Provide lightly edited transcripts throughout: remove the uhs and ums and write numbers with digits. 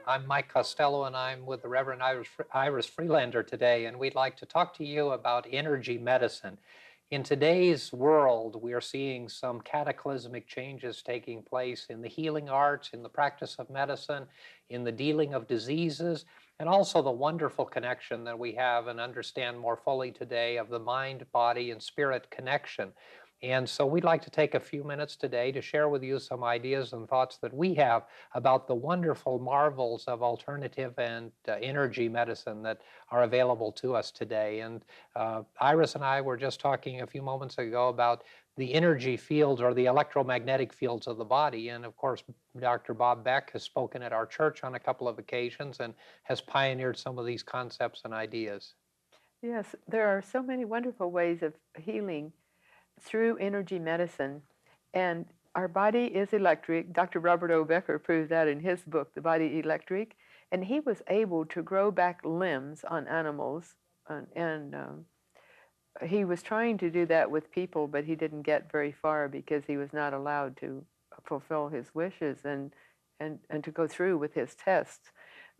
I'm Mike Costello, and I'm with the Reverend Iris Freelander today, and we'd like to talk to you about energy medicine. In today's world, we are seeing some cataclysmic changes taking place in the healing arts, in the practice of medicine, in the dealing of diseases, and also the wonderful connection that we have and understand more fully today of the mind, body, and spirit connection. And so we'd like to take a few minutes today to share with you some ideas and thoughts that we have about the wonderful marvels of alternative and energy medicine that are available to us today. And Iris and I were just talking a few moments ago about the energy fields or the electromagnetic fields of the body. And of course, Dr. Bob Beck has spoken at our church on a couple of occasions and has pioneered some of these concepts and ideas. Yes, there are so many wonderful ways of healing through energy medicine. And our body is electric. Dr. Robert O. Becker proved that in his book, The Body Electric. And he was able to grow back limbs on animals. And he was trying to do that with people, but he didn't get very far because he was not allowed to fulfill his wishes and to go through with his tests.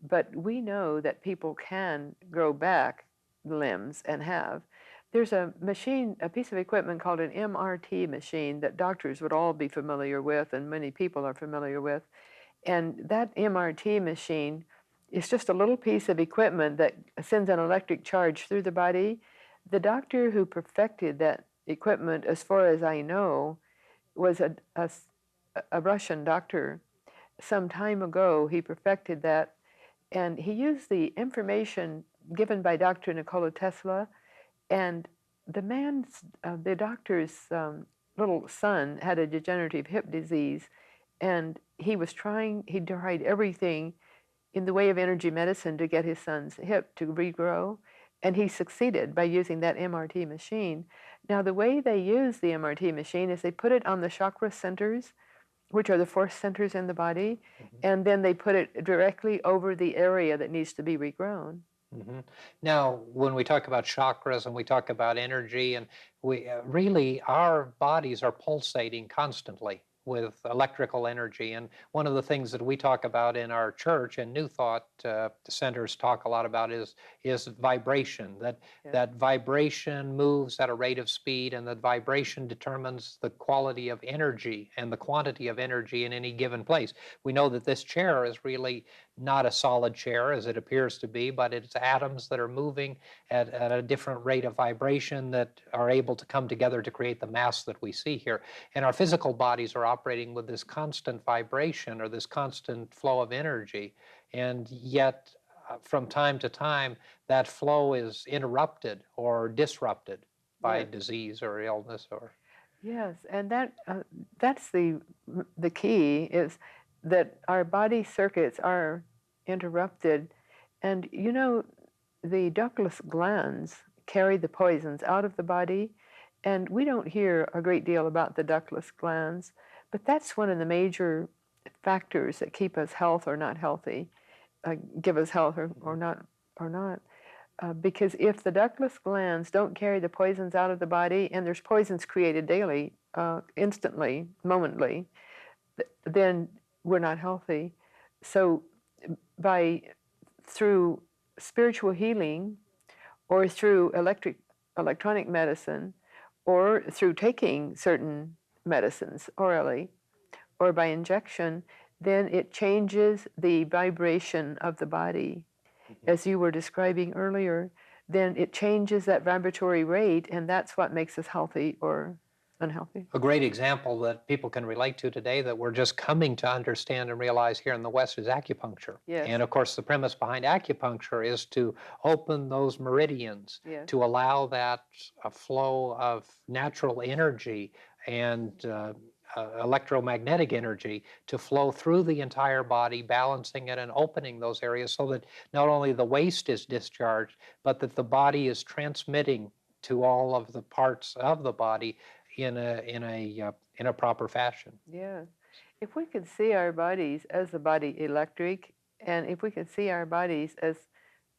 But we know that people can grow back limbs and have. There's a machine, a piece of equipment called an MRT machine that doctors would all be familiar with and many people are familiar with. And that MRT machine is just a little piece of equipment that sends an electric charge through the body. The doctor who perfected that equipment, as far as I know, was a Russian doctor. Some time ago, he perfected that, and he used the information given by Dr. Nikola Tesla. And the doctor's little son had a degenerative hip disease, and he tried everything in the way of energy medicine to get his son's hip to regrow, and he succeeded by using that MRT machine. Now, the way they use the MRT machine is they put it on the chakra centers, which are the force centers in the body, and then they put it directly over the area that needs to be regrown. Mm-hmm. Now, when we talk about chakras and we talk about energy, and we really our bodies are pulsating constantly with electrical energy. And one of the things that we talk about in our church and New Thought centers talk a lot about is vibration. That vibration moves at a rate of speed, and that vibration determines the quality of energy and the quantity of energy in any given place. We know that this chair is really not a solid chair as it appears to be, but it's atoms that are moving at a different rate of vibration that are able to come together to create the mass that we see here. And our physical bodies are operating with this constant vibration or this constant flow of energy. And yet, from time to time, that flow is interrupted or disrupted by disease or illness or. Yes, and that's the key is that our body circuits are interrupted, and the ductless glands carry the poisons out of the body, and we don't hear a great deal about the ductless glands, but that's one of the major factors that keep us health or not healthy, give us health or not. Because if the ductless glands don't carry the poisons out of the body, and there's poisons created daily, instantly, momently, then we're not healthy. So, through spiritual healing, or through electronic medicine, or through taking certain medicines orally, or by injection, then it changes the vibration of the body as you were describing earlier, then it changes that vibratory rate, and that's what makes us healthy or unhealthy. A great example that people can relate to today that we're just coming to understand and realize here in the West is acupuncture. Yes. And of course, the premise behind acupuncture is to open those meridians, Yes. to allow that flow of natural energy and electromagnetic energy to flow through the entire body, balancing it and opening those areas so that not only the waste is discharged, but that the body is transmitting to all of the parts of the body in a proper fashion. Yeah. If we could see our bodies as the body electric, and if we could see our bodies as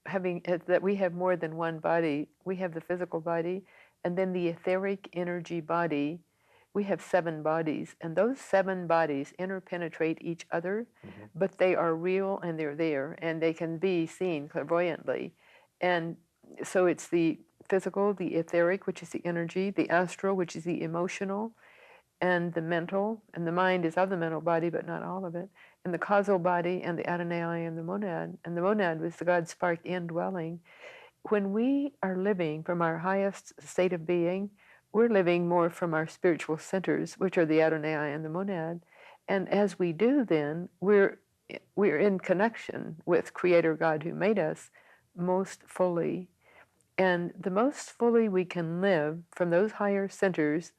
that we have more than one body, we have the physical body, and then the etheric energy body, we have 7 bodies, and those 7 bodies interpenetrate each other, but they are real and they're there, and they can be seen clairvoyantly. And so it's the physical, the etheric, which is the energy, the astral, which is the emotional, and the mental, and the mind is of the mental body, but not all of it, and the causal body, and the Adonai, and the monad. And the monad was the God spark indwelling. When we are living from our highest state of being, we're living more from our spiritual centers, which are the Adonai and the monad. And as we do, then we're in connection with Creator God who made us most fully. And the most fully we can live from those higher centers,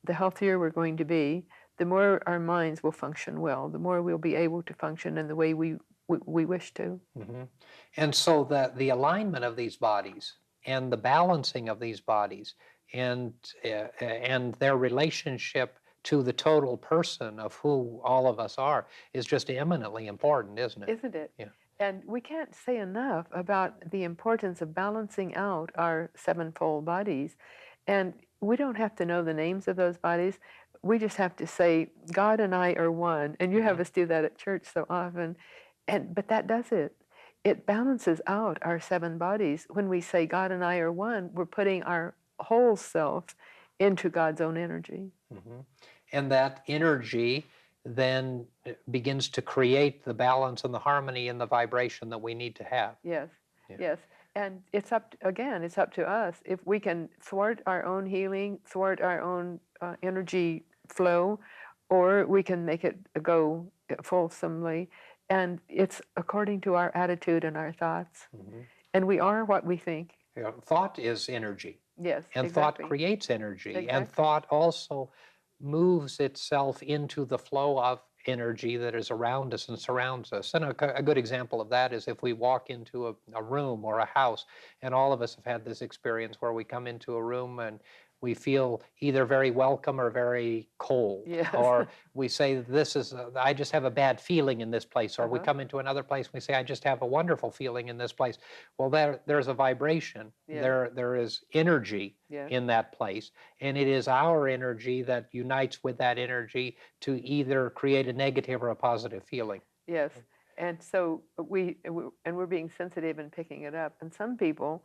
the healthier we're going to be, the more our minds will function well, the more we'll be able to function in the way we wish to. And so that the alignment of these bodies and the balancing of these bodies and their relationship to the total person of who all of us are is just eminently important, isn't it? Isn't it? Yeah. And we can't say enough about the importance of balancing out our sevenfold bodies. And we don't have to know the names of those bodies. We just have to say, God and I are one. And you have us do that at church so often. But that does it. It balances out our 7 bodies. When we say God and I are one, we're putting our whole self into God's own energy. And that energy then begins to create the balance and the harmony and the vibration that we need to have. Yes, Yeah. yes. And it's it's up to us. If we can thwart our own healing, thwart our own energy flow, or we can make it go fulsomely. And it's according to our attitude and our thoughts. And we are what we think. Yeah, thought is energy. Yes, And exactly. thought creates energy. And Exactly. thought also moves itself into the flow of energy that is around us and surrounds us. And a good example of that is if we walk into a room or a house, and all of us have had this experience where we come into a room and we feel either very welcome or very cold. Yes. Or we say, I just have a bad feeling in this place. Or we come into another place and we say, I just have a wonderful feeling in this place. Well, there's a vibration. Yeah. There is energy Yes. in that place. And it is our energy that unites with that energy to either create a negative or a positive feeling. Yes. And so we're being sensitive and picking it up. And some people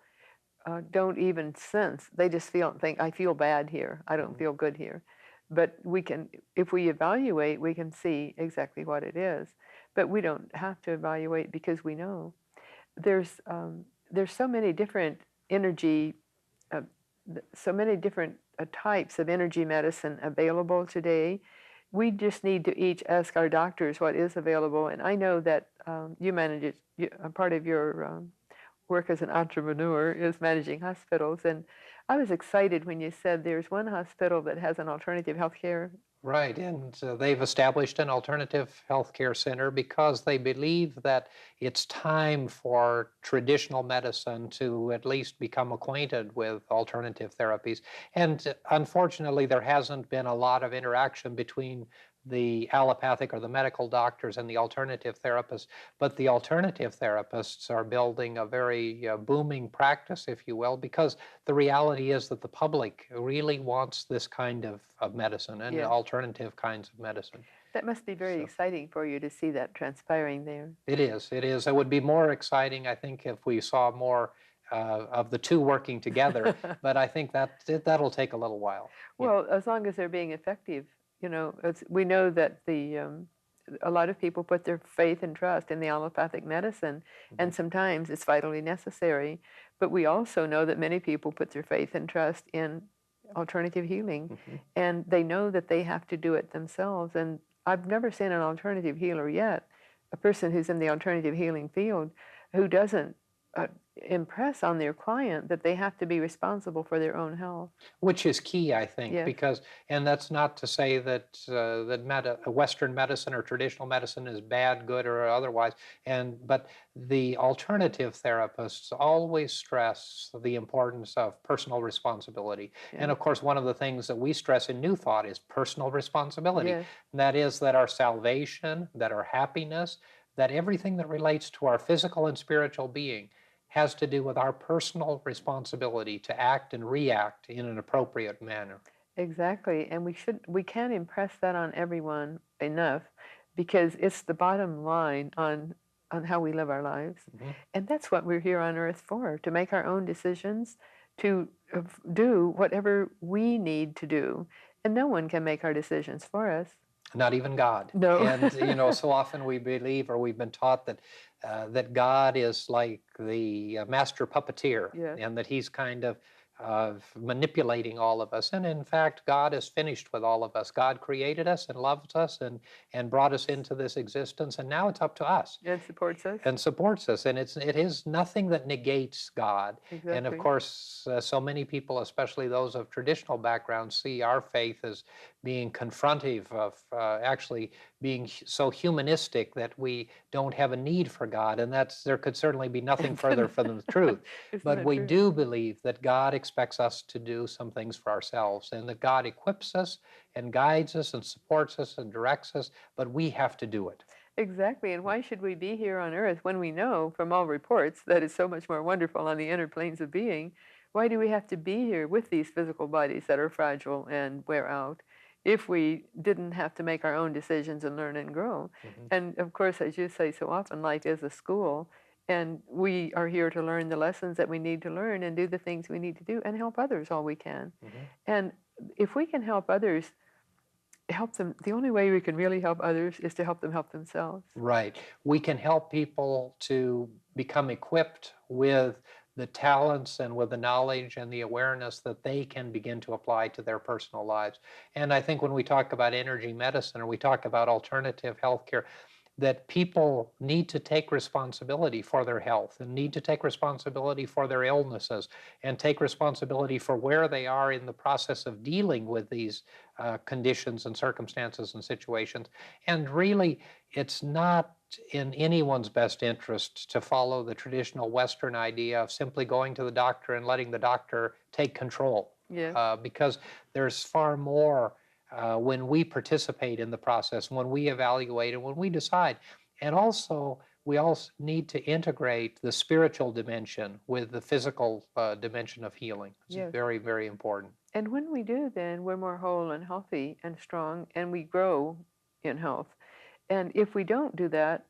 don't even sense. They just think, I feel bad here. I don't feel good here. But if we evaluate, we can see exactly what it is. But we don't have to evaluate because we know. There's so many different energy, so many different types of energy medicine available today. We just need to each ask our doctors what is available. And I know that you manage it. A part of your work as an entrepreneur is managing hospitals. And I was excited when you said there's one hospital that has an alternative healthcare. Right, and they've established an alternative healthcare center because they believe that it's time for traditional medicine to at least become acquainted with alternative therapies. And unfortunately, there hasn't been a lot of interaction between the allopathic or the medical doctors and the alternative therapists, but the alternative therapists are building a very booming practice, if you will, because the reality is that the public really wants this kind of medicine and Yes. alternative kinds of medicine. That must be very exciting for you to see that transpiring there. It is. It is. It would be more exciting, I think, if we saw more of the two working together, but I think that'll take a little while. Well, as long as they're being effective, we know that a lot of people put their faith and trust in the allopathic medicine, and sometimes it's vitally necessary. But we also know that many people put their faith and trust in alternative healing, and they know that they have to do it themselves. And I've never seen an alternative healer yet, a person who's in the alternative healing field, who doesn't impress on their client that they have to be responsible for their own health. Which is key, I think, Yes. because, and that's not to say that Western medicine or traditional medicine is bad, good, or otherwise, but the alternative therapists always stress the importance of personal responsibility. Yeah. And of course, one of the things that we stress in New Thought is personal responsibility. Yes. And that is that our salvation, that our happiness, that everything that relates to our physical and spiritual being has to do with our personal responsibility to act and react in an appropriate manner. Exactly. And we can't impress that on everyone enough because it's the bottom line on how we live our lives. Mhm. And that's what we're here on earth for, to make our own decisions, to do whatever we need to do. And no one can make our decisions for us. Not even God. No. And so often we believe, or we've been taught that God is like the master puppeteer, Yes. and that He's kind of manipulating all of us. And in fact, God is finished with all of us. God created us and loves us and brought us into this existence, and now it's up to us And supports us. and supports us. And it is nothing that negates God. And of Exactly. course, so many people, especially those of traditional backgrounds, see our faith as being confrontive of actually being so humanistic that we don't have a need for God. And there could certainly be nothing further from the truth. Isn't But that we true? do believe that God expects us to do some things for ourselves, and that God equips us and guides us and supports us and directs us, but we have to do it. Exactly. And why should we be here on earth when we know from all reports that it's so much more wonderful on the inner planes of being? Why do we have to be here with these physical bodies that are fragile and wear out if we didn't have to make our own decisions and learn and grow? Mhm. And of course, as you say so often, life is a school. And we are here to learn the lessons that we need to learn and do the things we need to do and help others all we can. Mhm. And if we can help others, help them, the only way we can really help others is to help them help themselves. Right. We can help people to become equipped with the talents and with the knowledge and the awareness that they can begin to apply to their personal lives. And I think when we talk about energy medicine or we talk about alternative healthcare, that people need to take responsibility for their health and need to take responsibility for their illnesses and take responsibility for where they are in the process of dealing with these conditions and circumstances and situations. And really, it's not in anyone's best interest to follow the traditional Western idea of simply going to the doctor and letting the doctor take control, Yes. because there's far more when we participate in the process, when we evaluate and when we decide. And also, we also need to integrate the spiritual dimension with the physical dimension of healing. It's Yes. very, very important. And when we do, then we're more whole and healthy and strong, and we grow in health. And if we don't do that,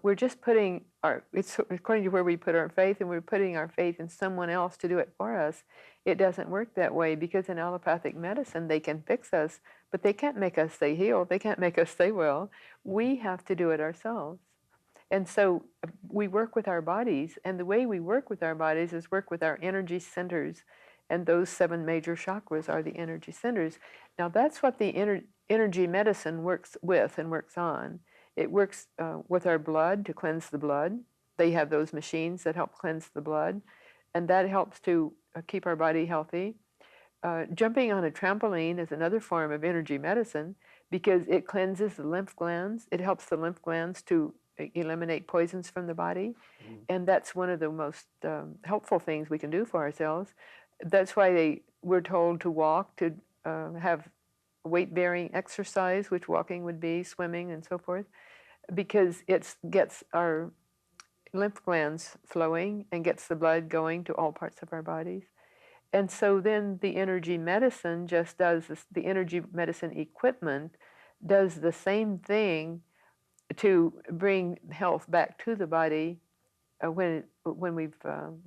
we're just putting it's according to where we put our faith, and we're putting our faith in someone else to do it for us. It doesn't work that way because in allopathic medicine, they can fix us, but they can't make us stay healed. They can't make us stay well. We have to do it ourselves. And so we work with our bodies, and the way we work with our bodies is work with our energy centers. And those 7 major chakras are the energy centers. Now, that's what the energy medicine works with and works on. It works with our blood to cleanse the blood. They have those machines that help cleanse the blood, and that helps to keep our body healthy. Jumping on a trampoline is another form of energy medicine because it cleanses the lymph glands. It helps the lymph glands to eliminate poisons from the body. Mhm. And that's one of the most helpful things we can do for ourselves. That's why we're told to walk, to have weight bearing exercise, which walking would be, swimming, and so forth, because it gets our lymph glands flowing and gets the blood going to all parts of our bodies. And so then the energy medicine just does this, the energy medicine equipment does the same thing to bring health back to the body when we've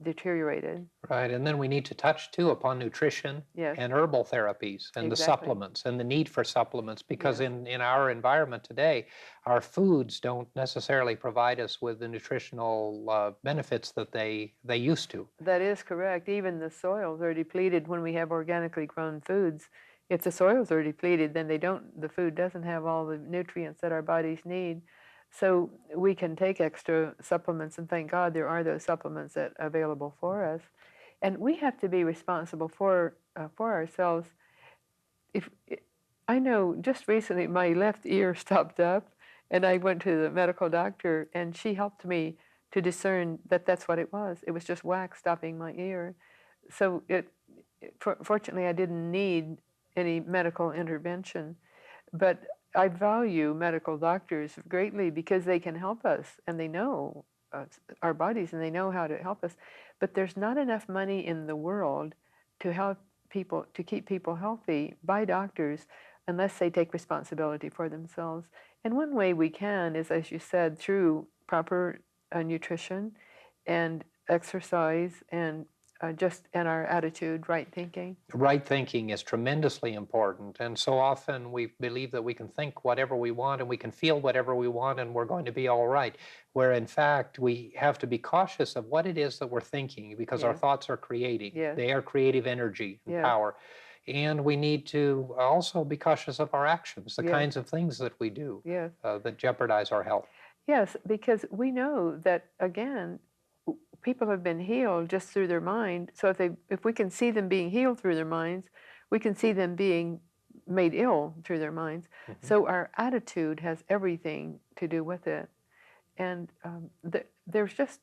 deteriorated. Right. And then we need to touch too upon nutrition Yes, and herbal therapies and the exactly. supplements and the need for supplements, because Yes, in our environment today, our foods don't necessarily provide us with the nutritional benefits that they used to. that is correct. Even the soils are depleted when we have organically grown foods. If the soils are depleted, then the food doesn't have all the nutrients that our bodies need. So we can take extra supplements, and thank God there are those supplements that are available for us. And we have to be responsible for ourselves. If I know, just recently my left ear stopped up, and I went to the medical doctor, and she helped me to discern that that's what it was. It was just wax stopping my ear. So fortunately, I didn't need any medical intervention. But I value medical doctors greatly because they can help us, and they know our bodies, and they know how to help us. But there's not enough money in the world to help people, to keep people healthy by doctors unless they take responsibility for themselves. And one way we can is, as you said, through proper nutrition and exercise and and our attitude, right thinking. Right thinking is tremendously important. And so often we believe that we can think whatever we want and we can feel whatever we want and we're going to be all right. Where in fact, we have to be cautious of what it is that we're thinking, because our Yes. thoughts are creating. Yes. They are creative energy and Yes. power. And we need to also be cautious of our actions, the Yes. kinds of things that we do Yes. that jeopardize our health. Yes, because we know that, again, people have been healed just through their mind. So if we can see them being healed through their minds, we can see them being made ill through their minds. So our attitude has everything to do with it. And there's just,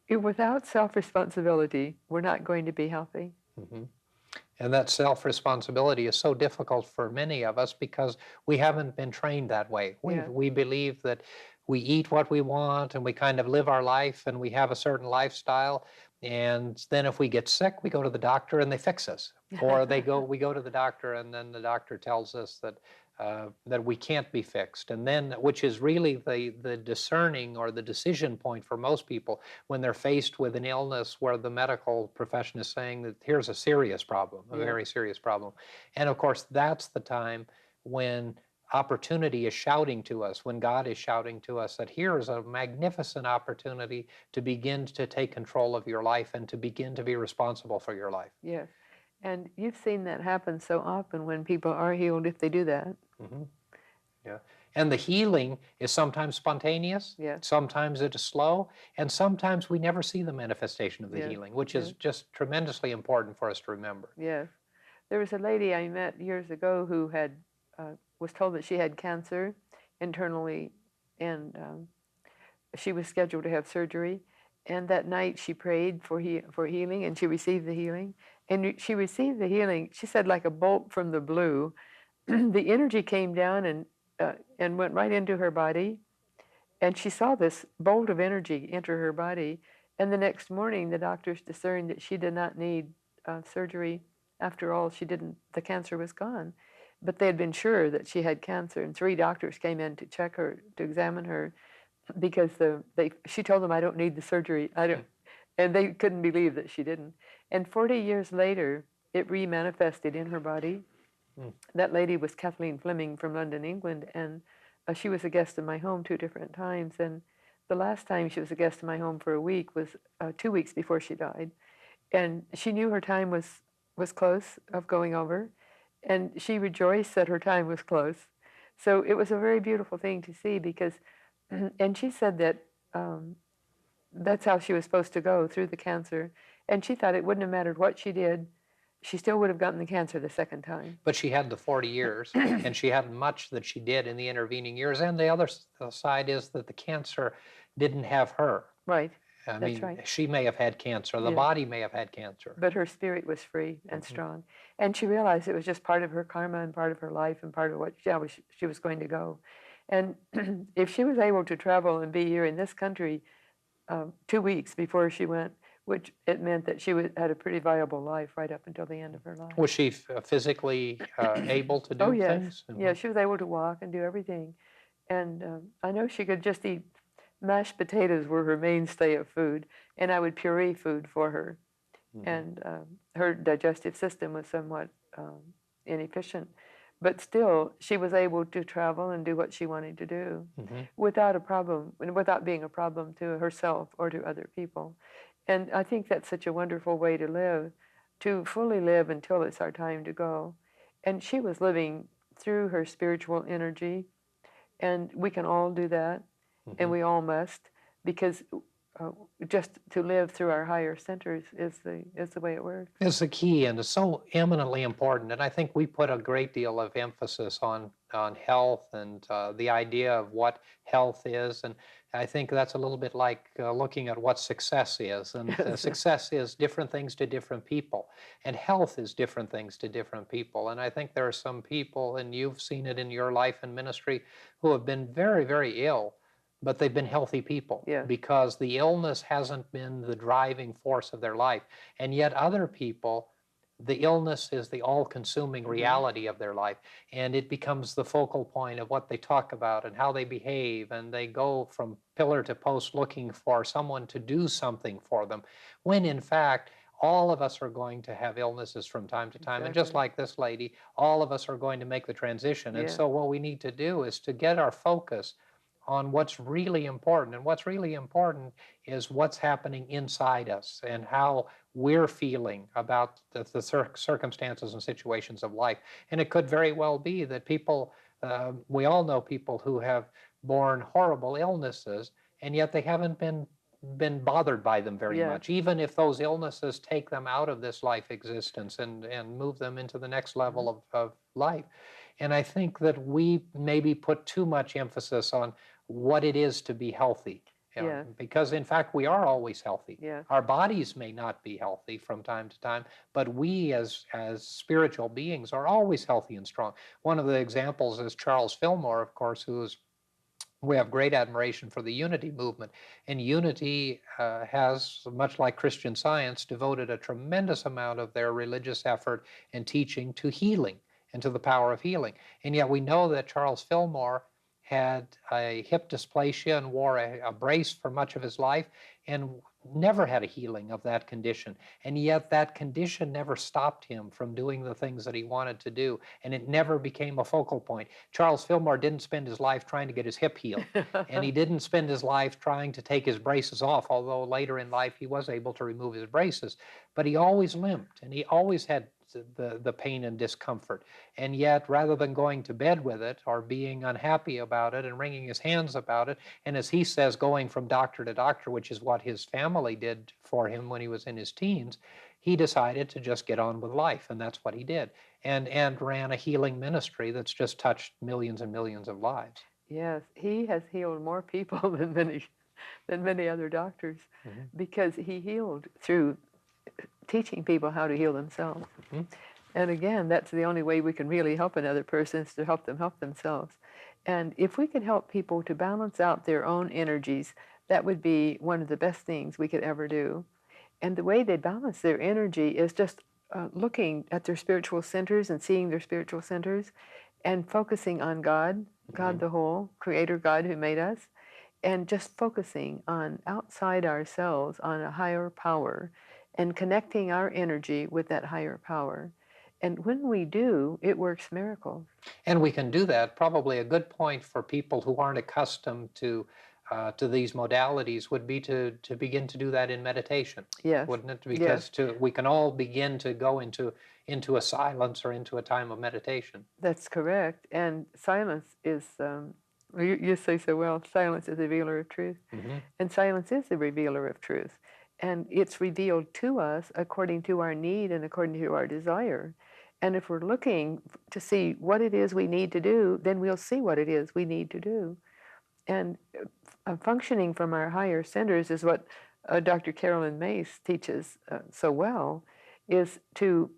without self-responsibility, we're not going to be healthy. And that self-responsibility is so difficult for many of us because we haven't been trained that way. Yeah. We believe that we eat what we want and we kind of live our life and we have a certain lifestyle. And then if we get sick, we go to the doctor and they fix us. Or we go to the doctor and then the doctor tells us that we can't be fixed. And then, which is really the discerning or the decision point for most people when they're faced with an illness where the medical profession is saying that here's a serious problem, a Yeah. very serious problem. And of course, that's the time when opportunity is shouting to us, when God is shouting to us that here is a magnificent opportunity to begin to take control of your life and to begin to be responsible for your life. Yes. And you've seen that happen so often when people are healed if they do that. Yeah. And the healing is sometimes spontaneous, Yes. sometimes it is slow, and sometimes we never see the manifestation of the Yes. healing, which Yes. is just tremendously important for us to remember. Yes. There was a lady I met years ago who was told that she had cancer internally, and she was scheduled to have surgery. And that night she prayed for healing, and she received the healing. And she received the healing, she said, like a bolt from the blue. The energy came down and went right into her body. And she saw this bolt of energy enter her body. And the next morning, the doctors discerned that she did not need surgery. After all, the cancer was gone. But they had been sure that she had cancer. And 3 doctors came in to check her, to examine her, because she told them, I don't need the surgery. I don't. And they couldn't believe that she didn't. And 40 years later, it remanifested in her body. That lady was Kathleen Fleming from London, England, and she was a guest in my home 2 different times. And the last time she was a guest in my home for a week was 2 weeks before she died. And she knew her time was close of going over, and she rejoiced that her time was close. So it was a very beautiful thing to see because, and she said that that's how she was supposed to go through the cancer. And she thought it wouldn't have mattered what she did. She still would have gotten the cancer the second time. But she had the 40 years, and she had much that she did in the intervening years. And the other side is that the cancer didn't have her. Right. I That's mean, right. she may have had cancer, the Yeah. body may have had cancer. But her spirit was free and strong. And she realized it was just part of her karma and part of her life and part of what she was going to go. And if she was able to travel and be here in this country 2 weeks before she went, which it meant that she had a pretty viable life right up until the end of her life. Was she physically able to do Oh, yes. things? Yeah, she was able to walk and do everything. And I know she could just eat mashed potatoes were her mainstay of food, and I would puree food for her. And her digestive system was somewhat inefficient. But still, she was able to travel and do what she wanted to do without a problem, without being a problem to herself or to other people. And I think that's such a wonderful way to live, to fully live until it's our time to go. And she was living through her spiritual energy, and we can all do that, and we all must, because just to live through our higher centers is the way it works. It's the key, and it's so eminently important. And I think we put a great deal of emphasis on health and the idea of what health is. And I think that's a little bit like looking at what success is. And success is different things to different people, and health is different things to different people. And I think there are some people, and you've seen it in your life and ministry, who have been very, very ill, but they've been healthy people Yes. because the illness hasn't been the driving force of their life. And yet other people, the illness is the all-consuming reality of their life, and it becomes the focal point of what they talk about and how they behave, and they go from pillar to post looking for someone to do something for them, when in fact all of us are going to have illnesses from time to time. And just Exactly. like this lady, all of us are going to make the transition. And Yeah. so what we need to do is to get our focus on what's really important. And what's really important is what's happening inside us and how we're feeling about the circumstances and situations of life. And it could very well be that people, we all know people who have borne horrible illnesses, and yet they haven't been bothered by them very Yes. much, even if those illnesses take them out of this life existence and move them into the next level of life. And I think that we maybe put too much emphasis on what it is to be healthy. Yes. Because in fact we are always healthy. Yes. Our bodies may not be healthy from time to time, but we as spiritual beings are always healthy and strong. One of the examples is Charles Fillmore, of course, who is, we have great admiration for the unity movement. And unity has, much like Christian Science, devoted a tremendous amount of their religious effort and teaching to healing and to the power of healing. And yet we know that Charles Fillmore had a hip dysplasia and wore a brace for much of his life and never had a healing of that condition. And yet that condition never stopped him from doing the things that he wanted to do. And it never became a focal point. Charles Fillmore didn't spend his life trying to get his hip healed. And he didn't spend his life trying to take his braces off, although later in life he was able to remove his braces. But he always limped, and he always had the pain and discomfort. And yet, rather than going to bed with it or being unhappy about it and wringing his hands about it, and as he says, going from doctor to doctor, which is what his family did for him when he was in his teens, he decided to just get on with life, and that's what he did, and ran a healing ministry that's just touched millions and millions of lives. Yes, he has healed more people than many other doctors, because he healed through teaching people how to heal themselves. And again, that's the only way we can really help another person, is to help them help themselves. And if we could help people to balance out their own energies, that would be one of the best things we could ever do. And the way they balance their energy is just looking at their spiritual centers and seeing their spiritual centers and focusing on God, God the whole, Creator God who made us, and just focusing on outside ourselves, on a higher power, and connecting our energy with that higher power. And when we do, it works miracles. And we can do that. Probably a good point for people who aren't accustomed to these modalities would be to begin to do that in meditation. Yes. Wouldn't it? Because Yes. we can all begin to go into a silence or into a time of meditation. That's correct. And silence is, you say so well, silence is a revealer of truth. And silence is the revealer of truth. And it's revealed to us according to our need and according to our desire. And if we're looking to see what it is we need to do, then we'll see what it is we need to do. And functioning from our higher centers is what Dr. Carolyn Mace teaches so well, is to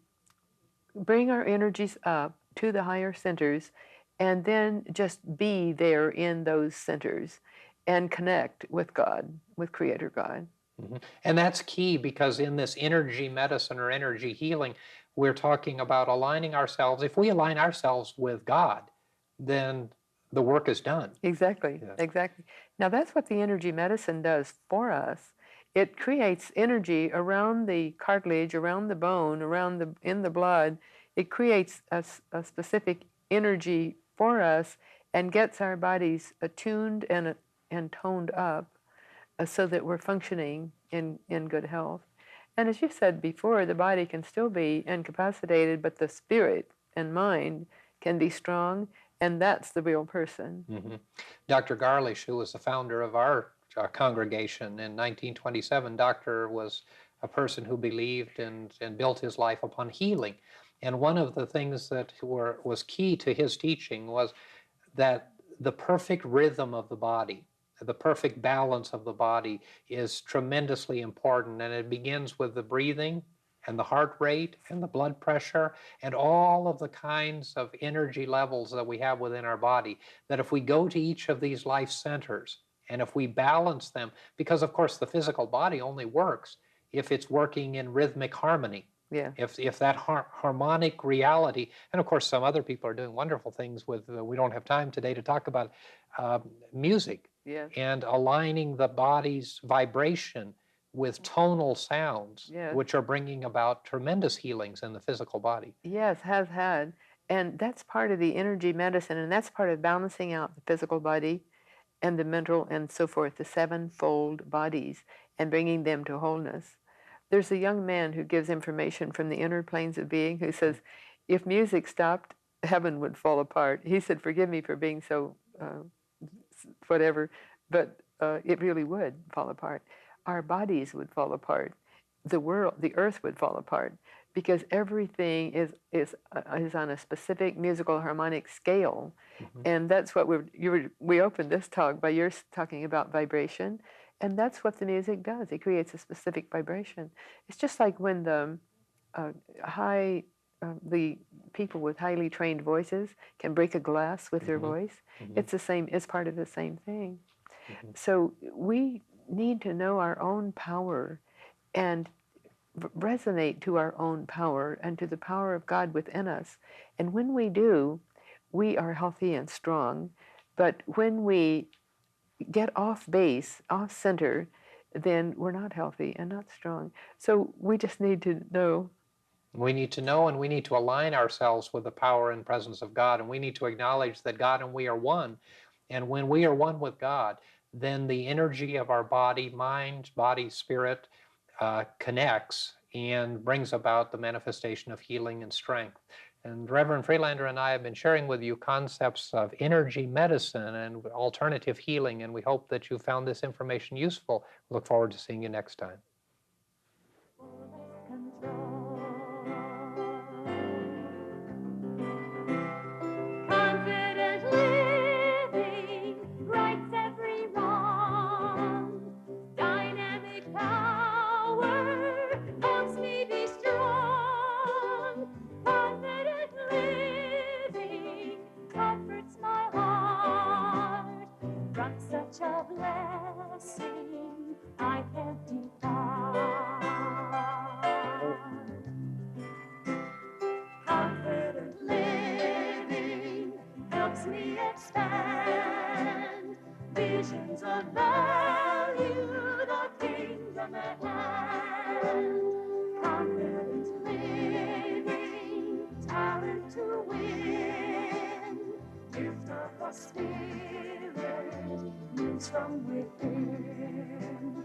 bring our energies up to the higher centers and then just be there in those centers and connect with God, with Creator God. And that's key, because in this energy medicine or energy healing, we're talking about aligning ourselves. If we align ourselves with God, then the work is done. Exactly, exactly. Now that's what the energy medicine does for us. It creates energy around the cartilage, around the bone, in the blood. It creates a specific energy for us and gets our bodies attuned and toned up so that we're functioning in good health. And as you said before, the body can still be incapacitated, but the spirit and mind can be strong, and that's the real person. Dr. Garlish, who was the founder of our congregation in 1927, Doctor was a person who believed and built his life upon healing. And one of the things that was key to his teaching was that the perfect rhythm of the body, the perfect balance of the body, is tremendously important. And it begins with the breathing and the heart rate and the blood pressure and all of the kinds of energy levels that we have within our body, that if we go to each of these life centers And if we balance them, because of course the physical body only works if it's working in rhythmic harmony. Yeah. If that harmonic reality, and of course some other people are doing wonderful things with, we don't have time today to talk about uh, music Yes. and aligning the body's vibration with tonal sounds, Yes. which are bringing about tremendous healings in the physical body. Yes, has had. And that's part of the energy medicine, and that's part of balancing out the physical body and the mental and so forth, the sevenfold bodies, and bringing them to wholeness. There's a young man who gives information from the inner planes of being who says, if music stopped, heaven would fall apart. He said, forgive me for being so whatever, but it really would fall apart. Our bodies would fall apart. The world, the earth would fall apart because everything is on a specific musical harmonic scale, and that's what we opened this talk by your talking about vibration, and that's what the music does. It creates a specific vibration. It's just like when the the people with highly trained voices can break a glass with their voice. It's the same. It's part of the same thing. So we need to know our own power and resonate to our own power and to the power of God within us. And when we do, we are healthy and strong. But when we get off base, off center, then we're not healthy and not strong. So we just need to know. We need to know, and we need to align ourselves with the power and presence of God. And we need to acknowledge that God and we are one. And when we are one with God, then the energy of our body, mind, body, spirit connects and brings about the manifestation of healing and strength. And Reverend Freelander and I have been sharing with you concepts of energy medicine and alternative healing. And we hope that you found this information useful. Look forward to seeing you next time. Confident living rights every wrong. Dynamic power helps me be strong. Confident living comforts my heart. From such a blessing I can't depart. Confident living helps me expand visions of value, the kingdom at hand. Confident living, talent to win, gift of the Spirit moves from within.